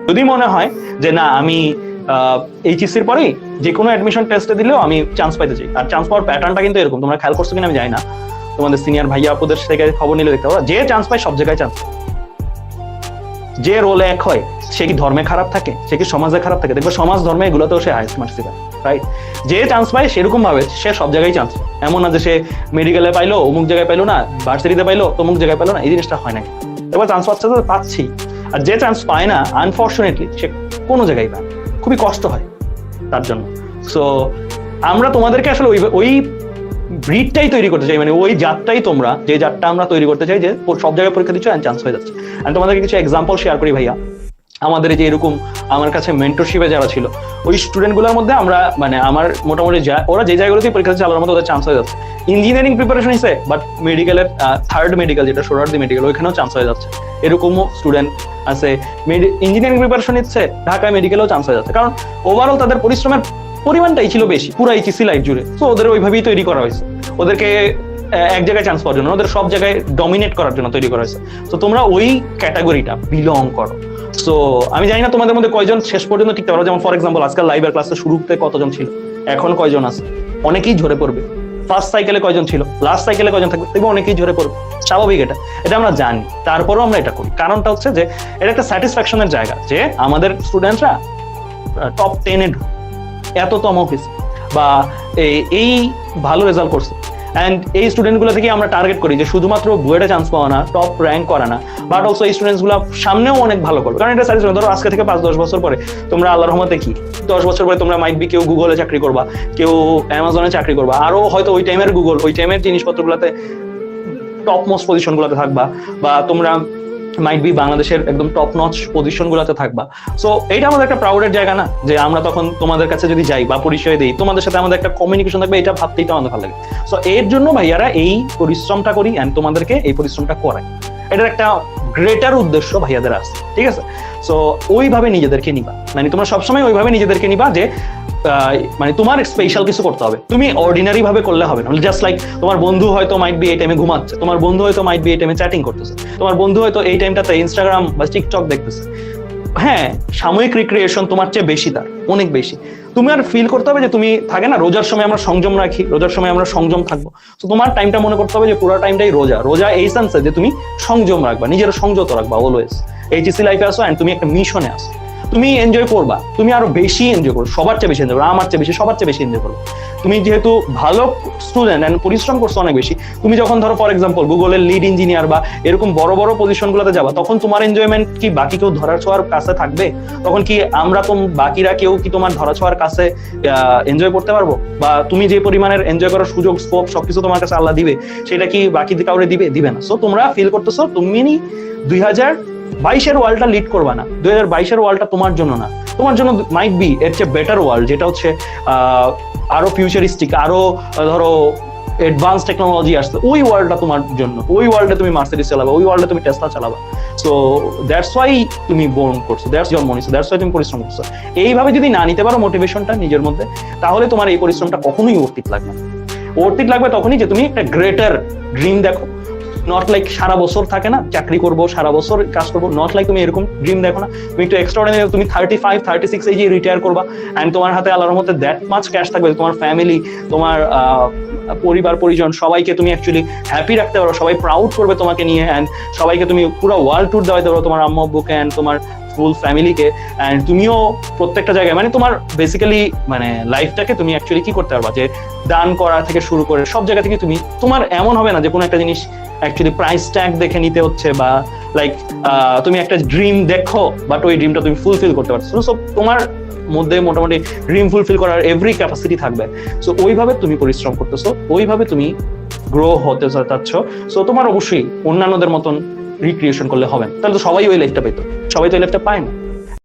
যদি মনে হয় যে না আমি এইচএসসির পরেই যে কোনো অ্যাডমিশন টেস্টে দিলেও আমি চান্স পাইতে চাই, আর চান্স পাওয়ার প্যাটার্নটা কিন্তু এরকম, তোমরা খেয়াল করছো কিনা আমি জানি না, তোমাদের সিনিয়র ভাইয়া আপুদের থেকে খবর নিলে দেখতে পাবো যে চান্স পায় সব জায়গায় চান্স পায়। যে রোল এক হয় সে কি ধর্মে খারাপ থাকে, সে কি সমাজে খারাপ থাকে? দেখবে সমাজ ধর্মে এগুলোতেও সে হাইয়েস্ট মার্কস পায়, রাইট? যে চান্স পায় সেরকম ভাবে সে সব জায়গায় চান্স পায়। এমন না যে সে মেডিকেলে পাইলো অমুক জায়গায় পাইলো না, ভার্সিটিতে পাইলো অমুক জায়গায় পাইলো না, এই জিনিসটা হয় না। এবার চান্স পাচ্ছে তো পাচ্ছি, আর যে চান্স পায় না আনফর্চুনেটলি সে কোনো জায়গায় পায়, খুবই কষ্ট হয় তার জন্য। সো আমরা তোমাদেরকে আসলে ওই ব্রিডটাই তৈরি করতে চাই, মানে ওই জাতটাই তোমরা, যে জাতটা আমরা তৈরি করতে চাই যে সব জায়গায় পরীক্ষা দিচ্ছ এন্ড চান্স হয়ে যাচ্ছে। আমি তোমাদেরকে কিছু এক্সাম্পল শেয়ার করি ভাইয়া। আমাদের যে এরকম আমার কাছে মেন্টরশিপে যারা ছিল ওই স্টুডেন্ট গুলোর মধ্যে আমরা মানে আমার মোটামুটি ওরা যে জায়গাগুলোতে পরীক্ষা দিচ্ছে আল্লাহর মধ্যে ওদের চান্স হয়ে যাচ্ছে। ইঞ্জিনিয়ারিং প্রিপারেশন হিসেবে বাট মেডিকেলের থার্ড মেডিকেল যেটা সোহরাওয়ার্দী মেডিকেল ওইখানেও চান্স হয়ে যাচ্ছে। এরকমও স্টুডেন্ট আছে ইঞ্জিনিয়ারিং প্রিপারেশন নিচ্ছে ঢাকা মেডিকেলেও চান্স হয়ে যাচ্ছে, কারণ ওভারঅল তাদের পরিশ্রমের পরিমাণটাই ছিল বেশি পুরো এইচএসসি লাইফ জুড়ে। তো ওদের ওইভাবেই তৈরি করা হয়েছে, ওদেরকে এক জায়গায় চান্স পাওয়ার জন্য, ওদের সব জায়গায় ডমিনেট করার জন্য তৈরি করা হয়েছে। তো তোমরা ওই ক্যাটাগরিটা বিলং করো। সো আমি জানি না তোমাদের মধ্যে কয়জন শেষ পর্যন্ত টিকতে পারো। যেমন ফর এক্সাম্পল আজকাল লাইভের ক্লাসে শুরুতে কতজন ছিল, এখন কয়জন আছে? অনেকেই ঝরে পড়বে। ফার্স্ট সাইকেলে কয়জন ছিল, লাস্ট সাইকেলে কয়জন থাকবে, দেখবে অনেকেই ঝরে পড়বে, স্বাভাবিক। এটা আমরা জানি, তারপরেও আমরা এটা করি। কারণটা হচ্ছে যে এটা একটা স্যাটিসফ্যাকশনের জায়গা যে আমাদের স্টুডেন্টরা টপ 10-এ এততম হয়েছে বা এই ভালো রেজাল্ট করছে। অ্যান্ড এই স্টুডেন্টগুলো থেকে আমরা টার্গেট করি যে শুধুমাত্র বুয়েটে চান্স পাওয়া না, টপ র্যাঙ্ক করা না, বাট অলসো এই স্টুডেন্টসগুলো সামনেও অনেক ভালো করবে। কারণ এটা স্যাটিসফ্যাকশন। ধরো আজকে থেকে 5-10 বছর পরে তোমরা আল্লাহর রহমতে কি 10 বছর পরে তোমরা মাইট বি কেউ গুগলে চাকরি করবা, কেউ অ্যামাজনে চাকরি করবা, আরো হয়তো ওই টাইমের গুগল ওই টাইমের জিনিসপত্রগুলোতে টপ মোস্ট পজিশনগুলোতে থাকবা, বা তোমরা মাইট বি বাংলাদেশের একদম টপ নচ পজিশন গুলাতে থাকবা। সো এইটা আমাদের একটা প্রাউডের জায়গা না, যে আমরা তখন তোমাদের কাছে যদি যাই বা পরিচয় দিই তোমাদের সাথে আমাদের একটা কমিউনিকেশন থাকবে, এটা ভাবতেই তো আমাদের ভালো লাগে। সো এর জন্য ভাইয়ারা এই পরিশ্রমটা করি অ্যান্ড তোমাদেরকে এই পরিশ্রমটা করাই। এটার একটা গ্রেটার উদ্দেশ্য ভাইয়াদের আছে, ঠিক আছে? সো ওইভাবে নিজেদেরকে নিবা, মানে তোমরা সবসময় ওইভাবে নিজেদেরকে নিবা যে মানে তোমার স্পেশাল কিছু করতে হবে। তুমি অর্ডিনারি ভাবে করলে হবে না। জাস্ট লাইক তোমার বন্ধু হয়তো মাইট বি এই টাইমে ঘুমাচ্ছে, তোমার বন্ধু হয়তো মাইট বি এই টাইমে চ্যাটিং করতেছে, তোমার বন্ধু হয়তো এই টাইমটাতে ইনস্টাগ্রাম বা টিকটক দেখতেছে। হ্যাঁ, সাময়িক রিক্রিয়েশন তোমার চেয়ে বেশি, তার অনেক বেশি। তুমি আর ফিল করতে হবে যে তুমি থাকে না রোজার সময় আমরা সংযম রাখি, রোজার সময় আমরা সংযম থাকবো। তো তোমার টাইমটা মনে করতে হবে যে পুরো টাইমটাই রোজা এই সেন্সে যে তুমি সংযম রাখবা, নিজের সংযত রাখবা অলওয়েজ। এইচএসসি লাইফে আসো অ্যান্ড তুমি একটা মিশনে আসো, তুমি এনজয় করবা, তুমি আরো বেশি এনজয় করো, সবার চেয়ে বেশি এনজয় করো, আমার চেয়ে বেশি, সবার চেয়ে বেশি এনজয় করো। তুমি যেহেতু ভালো স্টুডেন্ট এন্ড পরিশ্রম করছো অনেক বেশি, তুমি যখন ধরো ফর এক্সাম্পল গুগলের লিড ইঞ্জিনিয়ার বা এরকম বড় বড় পজিশন গুলোতে যাবা, তখন তোমার এনজয়মেন্ট কি বাকি কেউ ধরার ছোঁয়ার কাছে থাকবে? তখন কি আমরা বাকিরা কেউ কি তোমার ধরা ছোঁয়ার কাছে এনজয় করতে পারবো? বা তুমি যে পরিমাণের এনজয় করার সুযোগ স্কোপ সবকিছু তোমার কাছে আল্লাহ দিবে, সেটা কি বাকি কাউরে দিবে না। সো তোমরা ফিল করতেছো তুমি 2022-এর ওয়ার্ল্ডটা লিড করবা না, 2022-এর ওয়ার্ল্ডটা তোমার জন্য না, তোমার জন্য মাইট বি এর চেয়ে বেটার ওয়ার্ল্ড, যেটা হচ্ছে আরো ফিউচারিস্টিক, আরো ধরো অ্যাডভান্স টেকনোলজি আসছে, ওই ওয়ার্ল্ডটা তোমার জন্য। ওই ওয়ার্ল্ডে তুমি মার্সিডিজ চালাবা, ওই ওয়ার্ল্ডে তুমি টেসলা চালাবা। সো দ্যাটস ওয়াই তুমি বোর্ন করছো, দ্যাটস জন্ম নিছো, দ্যাটস ওয়াই তুমি পরিশ্রম করছো। এইভাবে যদি না নিতে পারো মোটিভেশনটা নিজের মধ্যে, তাহলে তোমার এই পরিশ্রমটা কখনোই অর্থিত লাগবে না। অর্থিত লাগবে তখনই যে তুমি একটা গ্রেটার ড্রিম দেখো, নট লাইক সারা বছর থাকে না চাকরি করবো, সারা বছর কাজ করবো, নট লাইক তুমি এরকম ড্রিম দেখো না। তুমি একটু এক্সট্রাঅর্ডিনারি, তুমি 35-36 এজে রিটায়ার করবা এন্ড তোমার হাতে আল্লাহর মধ্যে দ্যাট মাচ ক্যাশ থাকবে, তোমার ফ্যামিলি, তোমার পরিবার পরিজন সবাইকে তুমি অ্যাকচুয়ালি হ্যাপি রাখতে পারো, সবাই প্রাউড করবে তোমাকে নিয়ে, অ্যান্ড সবাইকে তুমি পুরো ওয়ার্ল্ড ট্যুর দেওয়াতে পারো, তোমার আম্মু আব্বুকে অ্যান্ড তোমার ফুল ফ্যামিলিকে, অ্যান্ড তুমিও প্রত্যেকটা জায়গায় মানে তোমার বেসিক্যালি মানে লাইফটাকে তুমি অ্যাকচুয়ালি কি করতে পারবা, যে দান করা থেকে শুরু করে সব জায়গা থেকে তুমি, তোমার এমন হবে না যে কোনো একটা জিনিস অ্যাকচুয়ালি প্রাইস ট্যাগ দেখে নিতে হচ্ছে, বা লাইক তুমি একটা ড্রিম দেখো বাট ওই ড্রিমটা তুমি ফুলফিল করতে পারছো। সো তোমার মধ্যে মোটামুটি ড্রিম ফুলফিল করার এভরি ক্যাপাসিটি থাকবে। সো ওইভাবে তুমি পরিশ্রম করতেছো, ওইভাবে তুমি গ্রো হতে চাচ্ছ। সো তোমার অবশ্যই অন্যান্যদের মতন রিক্রিয়েশন করলে হবে না, তাহলে তো সবাই ওই লাইফটা পেতো, সবাই তো এই লাইফটা পায় না।